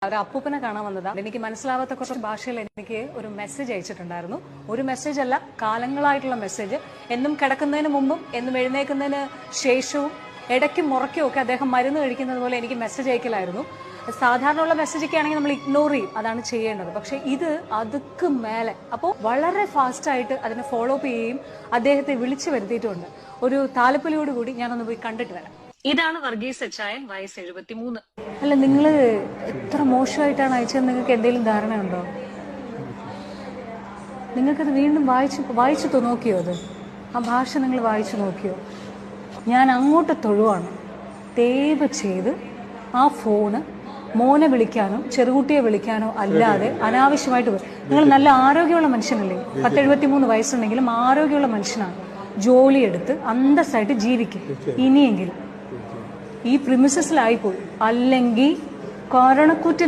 ഒരു അപ്പൂപ്പനെ കാണാൻ വന്നതാണ്. എനിക്ക് മനസ്സിലാവാത്ത കുറച്ച് ഭാഷയിൽ എനിക്ക് ഒരു മെസ്സേജ് അയച്ചിട്ടുണ്ടായിരുന്നു. ഒരു മെസ്സേജ് അല്ല, കാലങ്ങളായിട്ടുള്ള മെസ്സേജ്. എന്നും കിടക്കുന്നതിന് മുമ്പും എന്നും എഴുന്നേൽക്കുന്നതിന് ശേഷവും ഇടയ്ക്കും മുറയ്ക്കും ഒക്കെ അദ്ദേഹം മരുന്ന് കഴിക്കുന്നത് പോലെ എനിക്ക് മെസ്സേജ് അയക്കലായിരുന്നു. സാധാരണ ഉള്ള മെസ്സേജൊക്കെ ആണെങ്കിൽ നമ്മൾ ഇഗ്നോർ ചെയ്യും, അതാണ് ചെയ്യേണ്ടത്. പക്ഷെ ഇത് അതുക്ക് മേലെ. അപ്പോൾ വളരെ ഫാസ്റ്റായിട്ട് അതിനെ ഫോളോ അപ്പ് ചെയ്യുകയും അദ്ദേഹത്തെ വിളിച്ചു വരുത്തിയിട്ടുണ്ട്. ഒരു താലപ്പൊലിയോടുകൂടി ഞാനൊന്ന് പോയി കണ്ടിട്ട് വരാം. ഇതാണ് വർഗീസ് അച്ചായൻ, വയസ്സ് 73. അല്ല, നിങ്ങൾ എത്ര മോശമായിട്ടാണ് അയച്ചത്? നിങ്ങൾക്ക് എന്തെങ്കിലും ധാരണയുണ്ടോ? നിങ്ങൾക്കത് വീണ്ടും വായിച്ചു നോക്കിയോ? അത് ആ ഭാഷ നിങ്ങൾ വായിച്ചു നോക്കിയോ? ഞാൻ അങ്ങോട്ട് തൊഴുവാണ്, ദയവ് ചെയ്ത് ആ ഫോണ് മോനെ വിളിക്കാനോ ചെറുകുട്ടിയെ വിളിക്കാനോ അല്ലാതെ അനാവശ്യമായിട്ട്. നിങ്ങൾ നല്ല ആരോഗ്യമുള്ള മനുഷ്യനല്ലേ? 73 വയസ്സുണ്ടെങ്കിലും ആരോഗ്യമുള്ള മനുഷ്യനാണ്. ജോലിയെടുത്ത് അന്തസ്സായിട്ട് ജീവിക്കും. ഇനിയെങ്കിലും ഈ പ്രിമിസസിലായിപ്പോയി, അല്ലെങ്കിൽ കാരണക്കുറ്റി